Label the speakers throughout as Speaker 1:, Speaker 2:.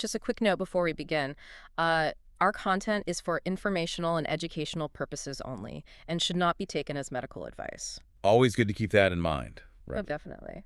Speaker 1: Just a quick note before we begin. Our content is for informational and educational purposes only and should not be taken as medical advice.
Speaker 2: Always good to keep that in mind.
Speaker 1: Oh,
Speaker 2: Right.
Speaker 1: definitely.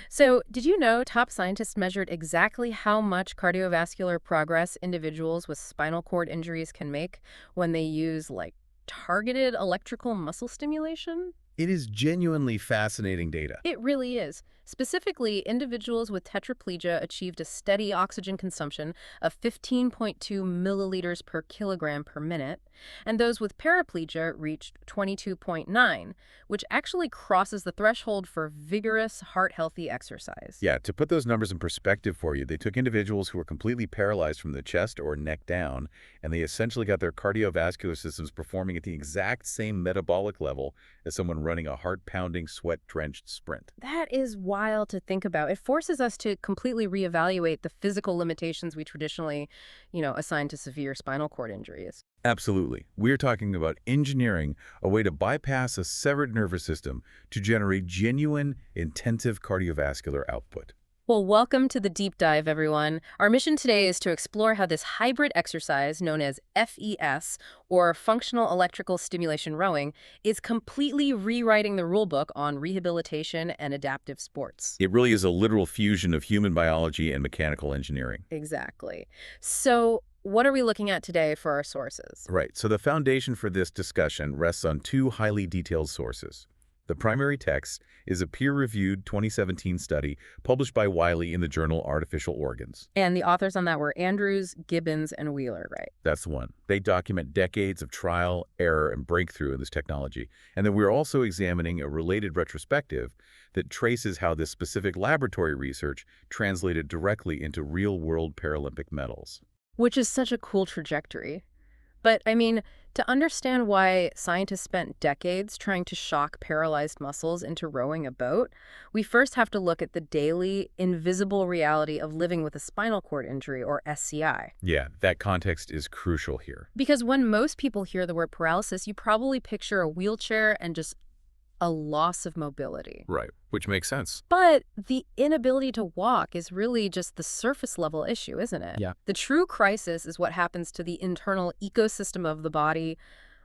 Speaker 1: So, did you know top scientists measured exactly how much cardiovascular progress individuals with spinal cord injuries can make when they use, like, targeted electrical muscle stimulation?
Speaker 2: It is genuinely fascinating data.
Speaker 1: It really is. Specifically, individuals with tetraplegia achieved a steady oxygen consumption of 15.2 milliliters per kilogram per minute, and those with paraplegia reached 22.9, which actually crosses the threshold for vigorous, heart-healthy exercise.
Speaker 2: Yeah, to put those numbers in perspective for you, they took individuals who were completely paralyzed from the chest or neck down, and they essentially got their cardiovascular systems performing at the exact same metabolic level as someone running a heart-pounding, sweat-drenched sprint.
Speaker 1: That is wild to think about. It forces us to completely reevaluate the physical limitations we traditionally, assign to severe spinal cord injuries.
Speaker 2: Absolutely. We're talking about engineering a way to bypass a severed nervous system to generate genuine, intensive cardiovascular output.
Speaker 1: Well, welcome to the deep dive, everyone. Our mission today is to explore how this hybrid exercise, known as FES, or functional electrical stimulation rowing, is completely rewriting the rulebook on rehabilitation and adaptive sports.
Speaker 2: It really is a literal fusion of human biology and mechanical engineering.
Speaker 1: Exactly. So, what are we looking at today for our sources?
Speaker 2: Right, so the foundation for this discussion rests on two highly detailed sources. The primary text is a peer-reviewed 2017 study published by Wiley in the journal Artificial Organs.
Speaker 1: And the authors on that were Andrews, Gibbons, and Wheeler, right?
Speaker 2: That's the one. They document decades of trial, error, and breakthrough in this technology. And then we're also examining a related retrospective that traces how this specific laboratory research translated directly into real-world Paralympic medals.
Speaker 1: Which is such a cool trajectory. But, to understand why scientists spent decades trying to shock paralyzed muscles into rowing a boat, we first have to look at the daily, invisible reality of living with a spinal cord injury, or SCI.
Speaker 2: Yeah, that context is crucial here.
Speaker 1: Because when most people hear the word paralysis, you probably picture a wheelchair and just a loss of mobility.
Speaker 2: Right, which makes sense.
Speaker 1: But the inability to walk is really just the surface level issue, isn't it?
Speaker 2: Yeah.
Speaker 1: The true crisis is what happens to the internal ecosystem of the body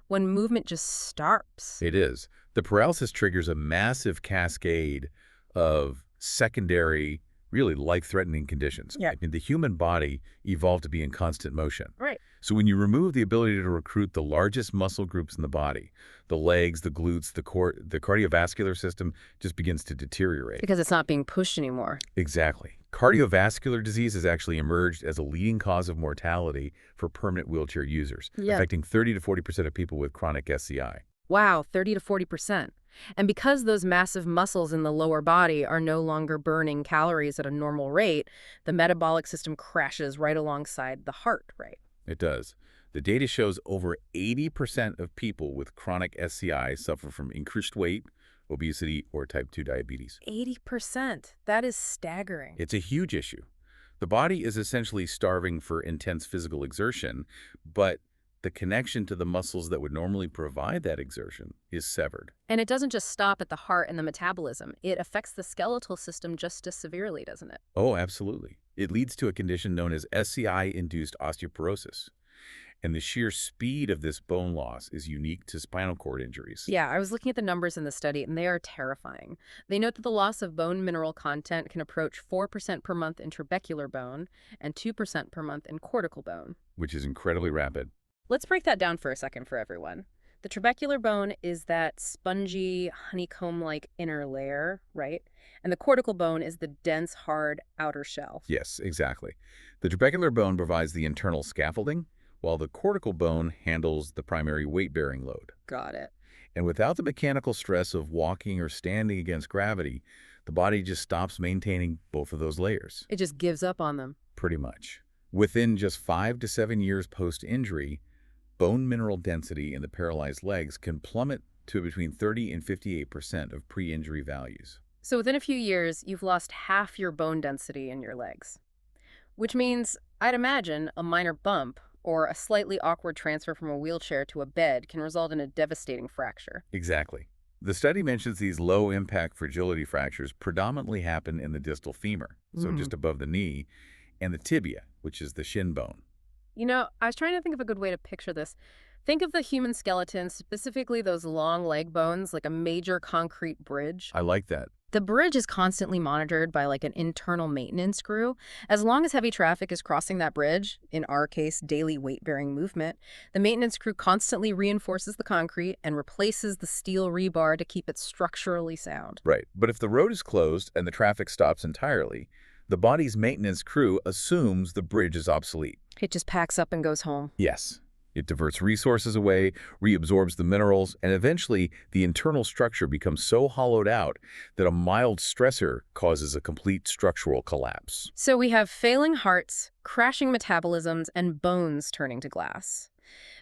Speaker 1: when movement just stops.
Speaker 2: It is. The paralysis triggers a massive cascade of secondary, really life-threatening conditions.
Speaker 1: Yeah.
Speaker 2: I mean, the human body evolved to be in constant motion.
Speaker 1: Right.
Speaker 2: So when you remove the ability to recruit the largest muscle groups in the body, the legs, the glutes, the core, the cardiovascular system just begins to deteriorate.
Speaker 1: Because it's not being pushed anymore.
Speaker 2: Exactly. Cardiovascular disease has actually emerged as a leading cause of mortality for permanent wheelchair users,
Speaker 1: Yeah.
Speaker 2: affecting 30 to 40% of people with chronic SCI.
Speaker 1: Wow, 30 to 40%. And because those massive muscles in the lower body are no longer burning calories at a normal rate, the metabolic system crashes right alongside the heart, right?
Speaker 2: It does. The data shows over 80% of people with chronic SCI suffer from increased weight, obesity, or type 2 diabetes.
Speaker 1: 80%. That is staggering.
Speaker 2: It's a huge issue. The body is essentially starving for intense physical exertion, but the connection to the muscles that would normally provide that exertion is severed.
Speaker 1: And it doesn't just stop at the heart and the metabolism. It affects the skeletal system just as severely, doesn't it?
Speaker 2: Oh, absolutely. It leads to a condition known as SCI-induced osteoporosis. And the sheer speed of this bone loss is unique to spinal cord injuries.
Speaker 1: Yeah, I was looking at the numbers in the study, and they are terrifying. They note that the loss of bone mineral content can approach 4% per month in trabecular bone and 2% per month in cortical bone.
Speaker 2: Which is incredibly rapid.
Speaker 1: Let's break that down for a second for everyone. The trabecular bone is that spongy, honeycomb-like inner layer, right? And the cortical bone is the dense, hard outer shell.
Speaker 2: Yes, exactly. The trabecular bone provides the internal scaffolding, while the cortical bone handles the primary weight-bearing load.
Speaker 1: Got it.
Speaker 2: And without the mechanical stress of walking or standing against gravity, the body just stops maintaining both of those layers.
Speaker 1: It just gives up on them.
Speaker 2: Pretty much. Within just 5 to 7 years post-injury, bone mineral density in the paralyzed legs can plummet to between 30 and 58% of pre-injury values.
Speaker 1: So within a few years, you've lost half your bone density in your legs. Which means, I'd imagine, a minor bump or a slightly awkward transfer from a wheelchair to a bed can result in a devastating fracture.
Speaker 2: Exactly. The study mentions these low-impact fragility fractures predominantly happen in the distal femur, so just above the knee, and the tibia, which is the shin bone.
Speaker 1: I was trying to think of a good way to picture this. Think of the human skeleton, specifically those long leg bones, like a major concrete bridge.
Speaker 2: I like that.
Speaker 1: The bridge is constantly monitored by like an internal maintenance crew. As long as heavy traffic is crossing that bridge, in our case, daily weight-bearing movement, the maintenance crew constantly reinforces the concrete and replaces the steel rebar to keep it structurally sound.
Speaker 2: Right. But if the road is closed and the traffic stops entirely, the body's maintenance crew assumes the bridge is obsolete.
Speaker 1: It just packs up and goes home.
Speaker 2: Yes. It diverts resources away, reabsorbs the minerals, and eventually the internal structure becomes so hollowed out that a mild stressor causes a complete structural collapse.
Speaker 1: So we have failing hearts, crashing metabolisms, and bones turning to glass.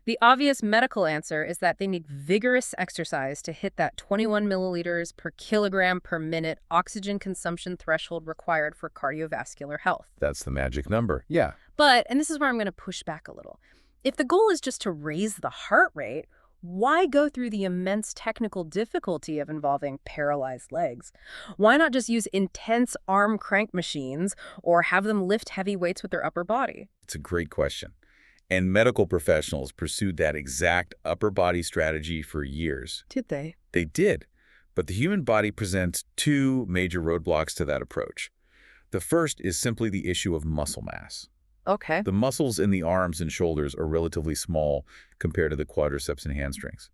Speaker 1: The obvious medical answer is that they need vigorous exercise to hit that 21 milliliters per kilogram per minute oxygen consumption threshold required for cardiovascular health.
Speaker 2: That's the magic number. Yeah.
Speaker 1: But, and this is where I'm going to push back a little, if the goal is just to raise the heart rate, why go through the immense technical difficulty of involving paralyzed legs? Why not just use intense arm crank machines or have them lift heavy weights with their upper body?
Speaker 2: It's a great question. And medical professionals pursued that exact upper body strategy for years.
Speaker 1: Did they?
Speaker 2: They did. But the human body presents two major roadblocks to that approach. The first is simply the issue of muscle mass.
Speaker 1: Okay.
Speaker 2: The muscles in the arms and shoulders are relatively small compared to the quadriceps and hamstrings.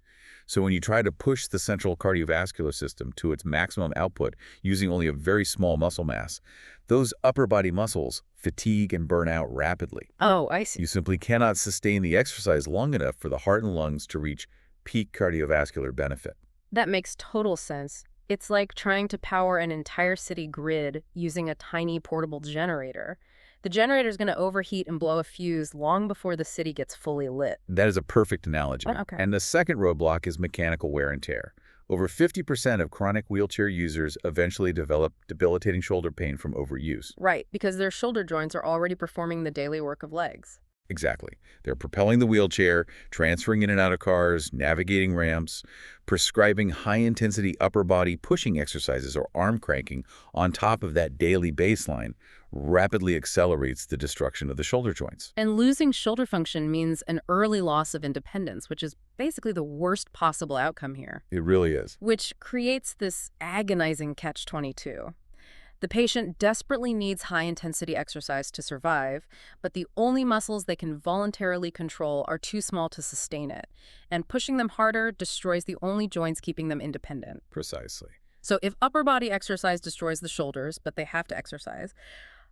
Speaker 2: So when you try to push the central cardiovascular system to its maximum output using only a very small muscle mass, those upper body muscles fatigue and burn out rapidly.
Speaker 1: Oh, I see.
Speaker 2: You simply cannot sustain the exercise long enough for the heart and lungs to reach peak cardiovascular benefit.
Speaker 1: That makes total sense. It's like trying to power an entire city grid using a tiny portable generator. The generator is going to overheat and blow a fuse long before the city gets fully lit.
Speaker 2: That is a perfect analogy.
Speaker 1: Okay.
Speaker 2: And the second roadblock is mechanical wear and tear. Over 50% of chronic wheelchair users eventually develop debilitating shoulder pain from overuse.
Speaker 1: Right, because their shoulder joints are already performing the daily work of legs.
Speaker 2: Exactly. They're propelling the wheelchair, transferring in and out of cars, navigating ramps, prescribing high-intensity upper body pushing exercises or arm cranking on top of that daily baseline rapidly accelerates the destruction of the shoulder joints.
Speaker 1: And losing shoulder function means an early loss of independence, which is basically the worst possible outcome here.
Speaker 2: It really is.
Speaker 1: Which creates this agonizing catch-22. The patient desperately needs high-intensity exercise to survive, but the only muscles they can voluntarily control are too small to sustain it, and pushing them harder destroys the only joints keeping them independent.
Speaker 2: Precisely.
Speaker 1: So if upper body exercise destroys the shoulders, but they have to exercise,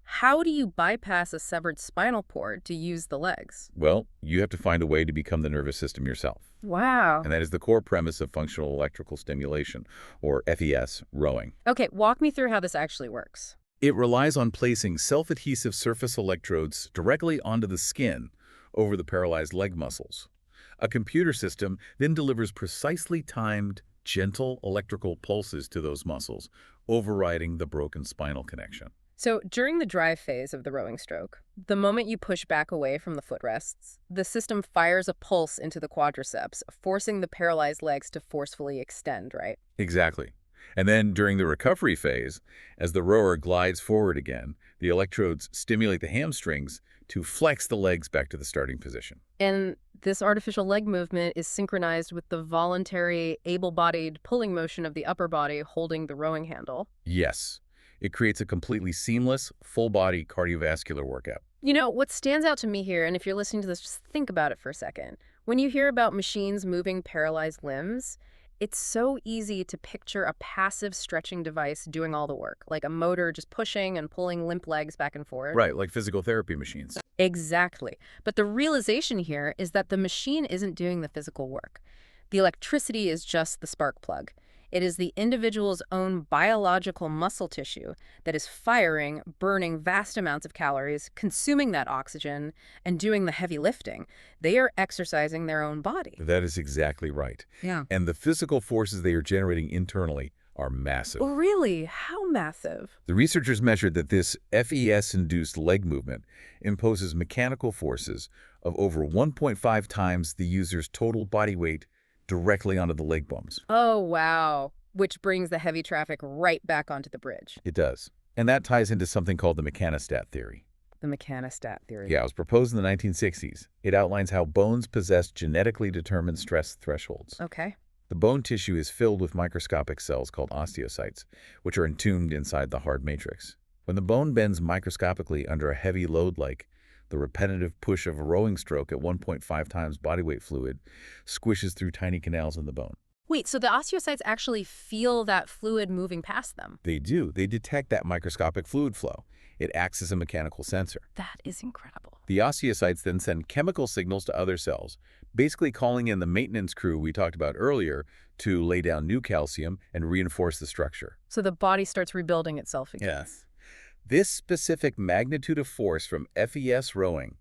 Speaker 1: how do you bypass a severed spinal cord to use the legs?
Speaker 2: Well, you have to find a way to become the nervous system yourself.
Speaker 1: Wow.
Speaker 2: And that is the core premise of functional electrical stimulation, or FES, rowing.
Speaker 1: Okay, walk me through how this actually works.
Speaker 2: It relies on placing self-adhesive surface electrodes directly onto the skin over the paralyzed leg muscles. A computer system then delivers precisely timed, gentle electrical pulses to those muscles, overriding the broken spinal connection.
Speaker 1: So during the drive phase of the rowing stroke, the moment you push back away from the footrests, the system fires a pulse into the quadriceps, forcing the paralyzed legs to forcefully extend, right?
Speaker 2: Exactly. And then during the recovery phase, as the rower glides forward again, the electrodes stimulate the hamstrings to flex the legs back to the starting position.
Speaker 1: And this artificial leg movement is synchronized with the voluntary, able-bodied pulling motion of the upper body holding the rowing handle.
Speaker 2: Yes. It creates a completely seamless, full-body cardiovascular workout.
Speaker 1: What stands out to me here, and if you're listening to this, just think about it for a second. When you hear about machines moving paralyzed limbs, it's so easy to picture a passive stretching device doing all the work, like a motor just pushing and pulling limp legs back and forth.
Speaker 2: Right, like physical therapy machines.
Speaker 1: Exactly. But the realization here is that the machine isn't doing the physical work. The electricity is just the spark plug. It is the individual's own biological muscle tissue that is firing, burning vast amounts of calories, consuming that oxygen, and doing the heavy lifting. They are exercising their own body.
Speaker 2: That is exactly right.
Speaker 1: Yeah.
Speaker 2: And the physical forces they are generating internally are massive.
Speaker 1: Oh, really? How massive?
Speaker 2: The researchers measured that this FES-induced leg movement imposes mechanical forces of over 1.5 times the user's total body weight directly onto the leg bones.
Speaker 1: Oh, wow. Which brings the heavy traffic right back onto the bridge.
Speaker 2: It does. And that ties into something called the mechanistat theory.
Speaker 1: The mechanistat theory.
Speaker 2: Yeah, it was proposed in the 1960s. It outlines how bones possess genetically determined stress thresholds.
Speaker 1: Okay.
Speaker 2: The bone tissue is filled with microscopic cells called osteocytes, which are entombed inside the hard matrix. When the bone bends microscopically under a heavy load like the repetitive push of a rowing stroke at 1.5 times bodyweight fluid squishes through tiny canals in the bone.
Speaker 1: Wait, so the osteocytes actually feel that fluid moving past them?
Speaker 2: They do. They detect that microscopic fluid flow. It acts as a mechanical sensor.
Speaker 1: That is incredible.
Speaker 2: The osteocytes then send chemical signals to other cells, basically calling in the maintenance crew we talked about earlier to lay down new calcium and reinforce the structure.
Speaker 1: So the body starts rebuilding itself again.
Speaker 2: Yes. This specific magnitude of force from FES rowing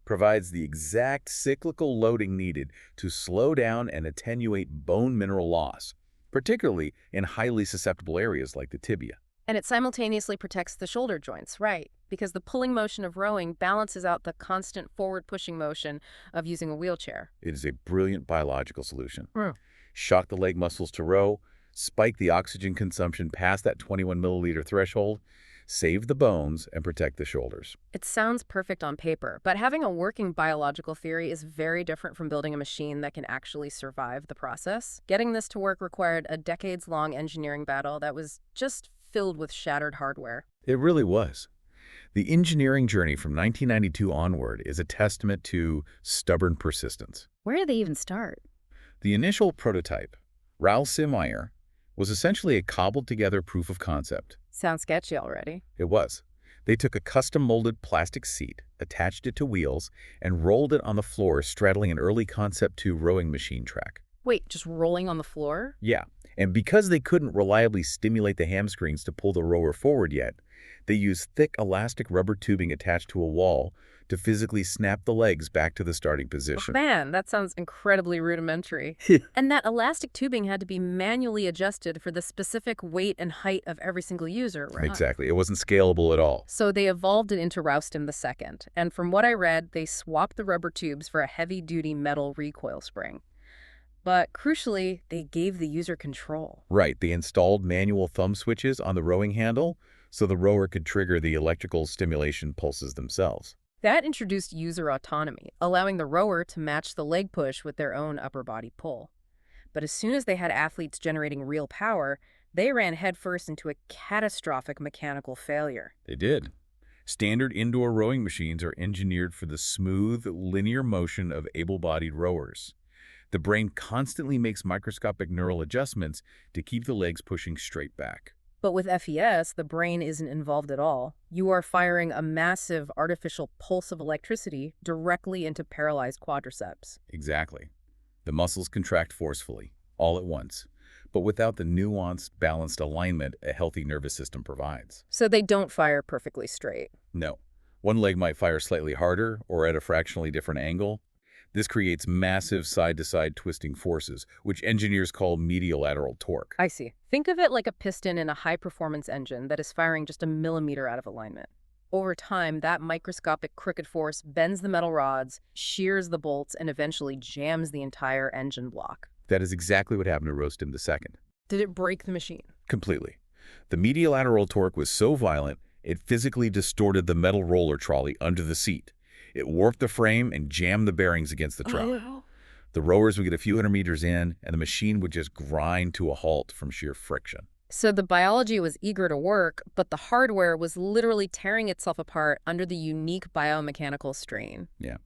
Speaker 2: provides the exact cyclical loading needed to slow down and attenuate bone mineral loss, particularly in highly susceptible areas like the tibia.
Speaker 1: And it simultaneously protects the shoulder joints, right? Because the pulling motion of rowing balances out the constant forward-pushing motion of using a wheelchair.
Speaker 2: It is a brilliant biological solution.
Speaker 1: Mm.
Speaker 2: Shock the leg muscles to row, spike the oxygen consumption past that 21 milliliter threshold, save the bones, and protect the shoulders.
Speaker 1: It sounds perfect on paper, but having a working biological theory is very different from building a machine that can actually survive the process. Getting this to work required a decades-long engineering battle that was just filled with shattered hardware.
Speaker 2: It really was. The engineering journey from 1992 onward is a testament to stubborn persistence.
Speaker 1: Where did they even start?
Speaker 2: The initial prototype, Raoul Simmeyer, was essentially a cobbled-together proof of concept.
Speaker 1: Sounds sketchy already.
Speaker 2: It was. They took a custom-molded plastic seat, attached it to wheels, and rolled it on the floor straddling an early Concept 2 rowing machine track.
Speaker 1: Wait, just rolling on the floor?
Speaker 2: Yeah, and because they couldn't reliably stimulate the hamstrings to pull the rower forward yet, they used thick elastic rubber tubing attached to a wall to physically snap the legs back to the starting position.
Speaker 1: Man, that sounds incredibly rudimentary. And that elastic tubing had to be manually adjusted for the specific weight and height of every single user, right?
Speaker 2: Exactly. It wasn't scalable at all.
Speaker 1: So they evolved it into Roustem II. And from what I read, they swapped the rubber tubes for a heavy-duty metal recoil spring. But crucially, they gave the user control.
Speaker 2: Right. They installed manual thumb switches on the rowing handle so the rower could trigger the electrical stimulation pulses themselves.
Speaker 1: That introduced user autonomy, allowing the rower to match the leg push with their own upper body pull. But as soon as they had athletes generating real power, they ran headfirst into a catastrophic mechanical failure.
Speaker 2: They did. Standard indoor rowing machines are engineered for the smooth, linear motion of able-bodied rowers. The brain constantly makes microscopic neural adjustments to keep the legs pushing straight back.
Speaker 1: But with FES, the brain isn't involved at all. You are firing a massive artificial pulse of electricity directly into paralyzed quadriceps.
Speaker 2: Exactly. The muscles contract forcefully, all at once, but without the nuanced, balanced alignment a healthy nervous system provides.
Speaker 1: So they don't fire perfectly straight.
Speaker 2: No. One leg might fire slightly harder or at a fractionally different angle. This creates massive side-to-side twisting forces, which engineers call medial lateral torque.
Speaker 1: I see. Think of it like a piston in a high-performance engine that is firing just a millimeter out of alignment. Over time, that microscopic crooked force bends the metal rods, shears the bolts, and eventually jams the entire engine block.
Speaker 2: That is exactly what happened to Roastem II.
Speaker 1: Did it break the machine?
Speaker 2: Completely. The medial lateral torque was so violent, it physically distorted the metal roller trolley under the seat. It warped the frame and jammed the bearings against the truck.
Speaker 1: Oh.
Speaker 2: The rowers would get a few hundred meters in, and the machine would just grind to a halt from sheer friction.
Speaker 1: So the biology was eager to work, but the hardware was literally tearing itself apart under the unique biomechanical strain.
Speaker 2: Yeah.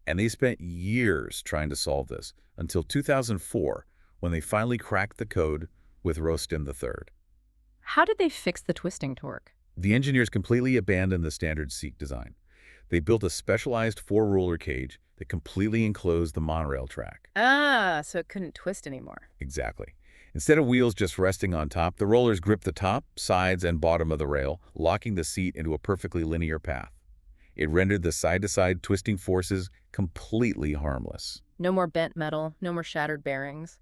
Speaker 2: And they spent years trying to solve this, until 2004, when they finally cracked the code with Roastem III.
Speaker 1: How did they fix the twisting torque?
Speaker 2: The engineers completely abandoned the standard seat design. They built a specialized four-roller cage that completely enclosed the monorail track.
Speaker 1: Ah, so it couldn't twist anymore.
Speaker 2: Exactly. Instead of wheels just resting on top, the rollers gripped the top, sides, and bottom of the rail, locking the seat into a perfectly linear path. It rendered the side-to-side twisting forces completely harmless.
Speaker 1: No more bent metal, no more shattered bearings.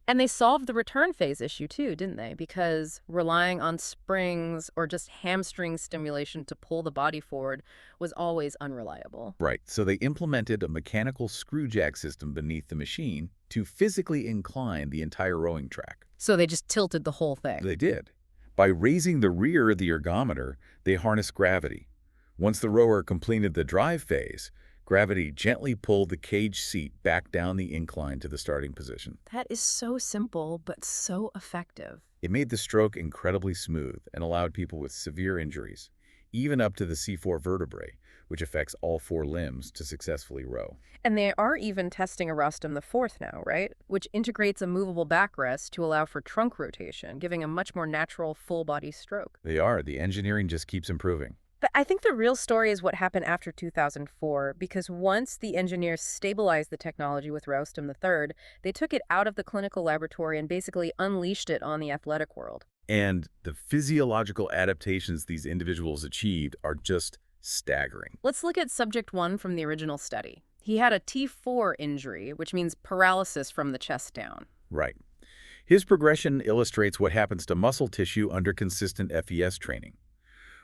Speaker 1: And they solved the return phase issue too, didn't they? Because relying on springs or just hamstring stimulation to pull the body forward was always unreliable.
Speaker 2: Right, so they implemented a mechanical screw jack system beneath the machine to physically incline the entire rowing track.
Speaker 1: So they just tilted the whole thing.
Speaker 2: They did. By raising the rear of the ergometer, they harnessed gravity. Once the rower completed the drive phase, gravity gently pulled the cage seat back down the incline to the starting position.
Speaker 1: That is so simple, but so effective.
Speaker 2: It made the stroke incredibly smooth and allowed people with severe injuries, even up to the C4 vertebrae, which affects all four limbs, to successfully row.
Speaker 1: And they are even testing a Rustum the fourth now, right? Which integrates a movable backrest to allow for trunk rotation, giving a much more natural full-body stroke.
Speaker 2: They are. The engineering just keeps improving.
Speaker 1: But I think the real story is what happened after 2004, because once the engineers stabilized the technology with Rustum III, they took it out of the clinical laboratory and basically unleashed it on the athletic world.
Speaker 2: And the physiological adaptations these individuals achieved are just staggering.
Speaker 1: Let's look at subject 1 from the original study. He had a T4 injury, which means paralysis from the chest down.
Speaker 2: Right. His progression illustrates what happens to muscle tissue under consistent FES training.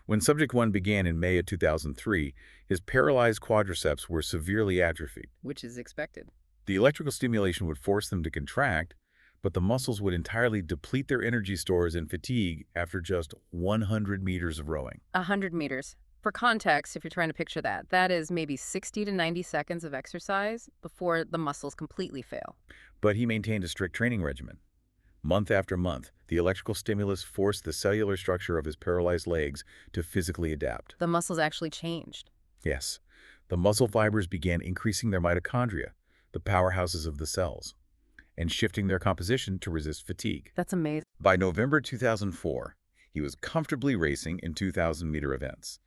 Speaker 2: When Subject 1 began in May of 2003, his paralyzed quadriceps were severely atrophied.
Speaker 1: Which is expected.
Speaker 2: The electrical stimulation would force them to contract, but the muscles would entirely deplete their energy stores and fatigue after just 100 meters of rowing.
Speaker 1: 100 meters. For context, if you're trying to picture that, that is maybe 60 to 90 seconds of exercise before the muscles completely fail.
Speaker 2: But he maintained a strict training regimen. Month after month, the electrical stimulus forced the cellular structure of his paralyzed legs to physically adapt.
Speaker 1: The muscles actually changed.
Speaker 2: Yes, the muscle fibers began increasing their mitochondria, the powerhouses of the cells, and shifting their composition to resist fatigue.
Speaker 1: That's amazing.
Speaker 2: By November 2004, he was comfortably racing in 2,000-meter events.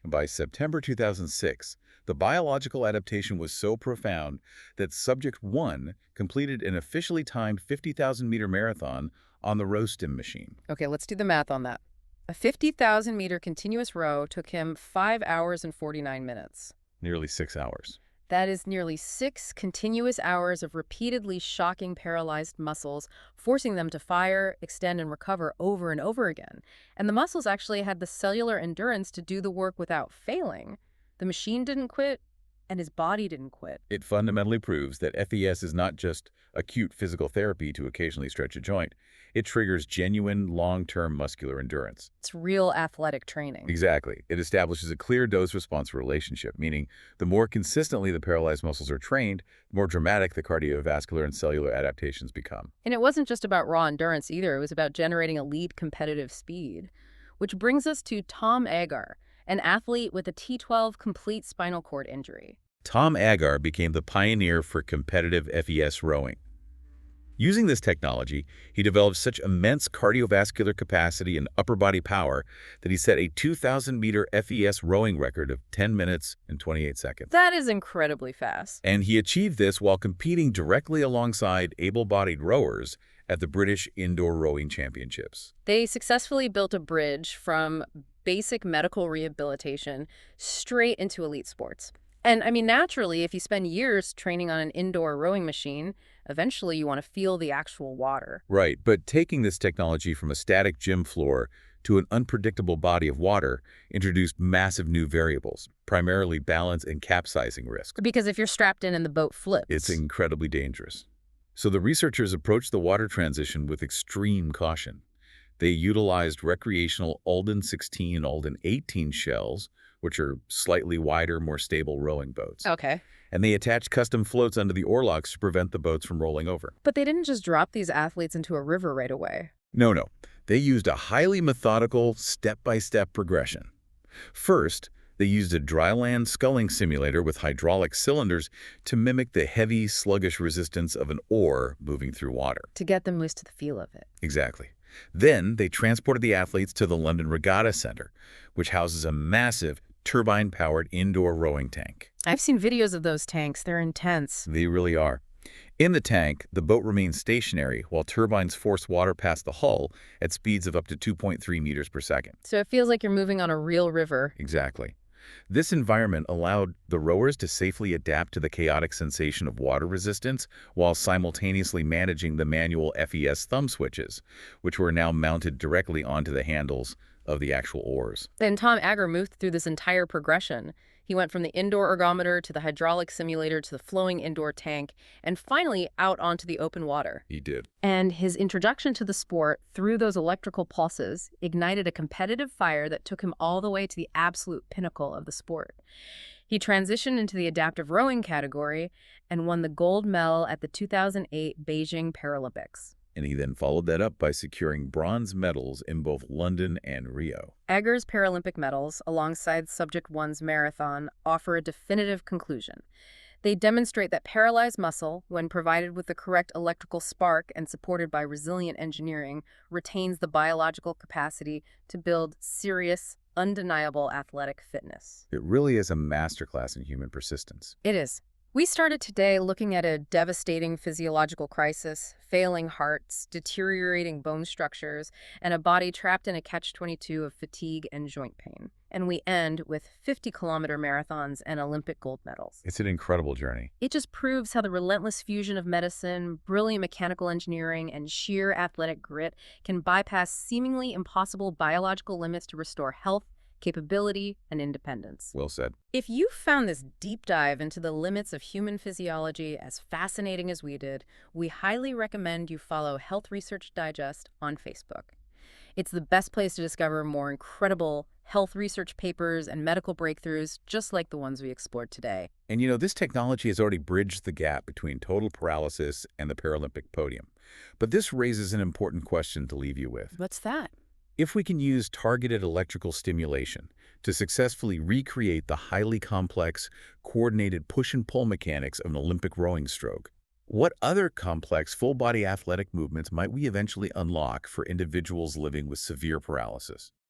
Speaker 2: And by September 2006, the biological adaptation was so profound that Subject 1 completed an officially timed 50,000-meter marathon on the Rustum machine.
Speaker 1: Okay, let's do the math on that. A 50,000-meter continuous row took him 5 hours and 49 minutes.
Speaker 2: Nearly 6 hours.
Speaker 1: That is nearly 6 continuous hours of repeatedly shocking paralyzed muscles, forcing them to fire, extend, and recover over and over again. And the muscles actually had the cellular endurance to do the work without failing. The machine didn't quit, and his body didn't quit.
Speaker 2: It fundamentally proves that FES is not just acute physical therapy to occasionally stretch a joint. It triggers genuine, long-term muscular endurance.
Speaker 1: It's real athletic training.
Speaker 2: Exactly. It establishes a clear dose-response relationship, meaning the more consistently the paralyzed muscles are trained, the more dramatic the cardiovascular and cellular adaptations become.
Speaker 1: And it wasn't just about raw endurance either. It was about generating elite competitive speed. Which brings us to Tom Agar, an athlete with a T12 complete spinal cord injury.
Speaker 2: Tom Agar became the pioneer for competitive FES rowing. Using this technology, he developed such immense cardiovascular capacity and upper body power that he set a 2,000-meter FES rowing record of 10 minutes and 28 seconds.
Speaker 1: That is incredibly fast.
Speaker 2: And he achieved this while competing directly alongside able-bodied rowers at the British Indoor Rowing Championships.
Speaker 1: They successfully built a bridge from basic medical rehabilitation straight into elite sports. And I mean, naturally, if you spend years training on an indoor rowing machine, eventually you want to feel the actual water.
Speaker 2: Right, but taking this technology from a static gym floor to an unpredictable body of water introduced massive new variables, primarily balance and capsizing risk.
Speaker 1: Because if you're strapped in and the boat flips.
Speaker 2: It's incredibly dangerous. So the researchers approached the water transition with extreme caution. They utilized recreational Alden 16 and Alden 18 shells, which are slightly wider, more stable rowing boats.
Speaker 1: Okay.
Speaker 2: And they attached custom floats under the oarlocks to prevent the boats from rolling over.
Speaker 1: But they didn't just drop these athletes into a river right away.
Speaker 2: No. They used a highly methodical, step-by-step progression. First, they used a dryland sculling simulator with hydraulic cylinders to mimic the heavy, sluggish resistance of an oar moving through water.
Speaker 1: To get them used to the feel of it.
Speaker 2: Exactly. Then they transported the athletes to the London Regatta Centre, which houses a massive turbine-powered indoor rowing tank.
Speaker 1: I've seen videos of those tanks. They're intense.
Speaker 2: They really are. In the tank, the boat remains stationary while turbines force water past the hull at speeds of up to 2.3 meters per second.
Speaker 1: So it feels like you're moving on a real river.
Speaker 2: Exactly. This environment allowed the rowers to safely adapt to the chaotic sensation of water resistance while simultaneously managing the manual FES thumb switches, which were now mounted directly onto the handles of the actual oars.
Speaker 1: Then Tom Agar moved through this entire progression. He went from the indoor ergometer to the hydraulic simulator to the flowing indoor tank, and finally out onto the open water.
Speaker 2: He did.
Speaker 1: And his introduction to the sport through those electrical pulses ignited a competitive fire that took him all the way to the absolute pinnacle of the sport. He transitioned into the adaptive rowing category and won the gold medal at the 2008 Beijing Paralympics.
Speaker 2: And he then followed that up by securing bronze medals in both London and Rio.
Speaker 1: Egger's Paralympic medals, alongside Subject 1's marathon, offer a definitive conclusion. They demonstrate that paralyzed muscle, when provided with the correct electrical spark and supported by resilient engineering, retains the biological capacity to build serious, undeniable athletic fitness.
Speaker 2: It really is a masterclass in human persistence.
Speaker 1: It is. We started today looking at a devastating physiological crisis, failing hearts, deteriorating bone structures, and a body trapped in a catch-22 of fatigue and joint pain. And we end with 50-kilometer marathons and Olympic gold medals.
Speaker 2: It's an incredible journey.
Speaker 1: It just proves how the relentless fusion of medicine, brilliant mechanical engineering, and sheer athletic grit can bypass seemingly impossible biological limits to restore health, capability, and independence.
Speaker 2: Well said.
Speaker 1: If you found this deep dive into the limits of human physiology as fascinating as we did, we highly recommend you follow Health Research Digest on Facebook. It's the best place to discover more incredible health research papers and medical breakthroughs just like the ones we explored today.
Speaker 2: And you know, this technology has already bridged the gap between total paralysis and the Paralympic podium. But this raises an important question to leave you with.
Speaker 1: What's that?
Speaker 2: If we can use targeted electrical stimulation to successfully recreate the highly complex, coordinated push and pull mechanics of an Olympic rowing stroke, what other complex full-body athletic movements might we eventually unlock for individuals living with severe paralysis?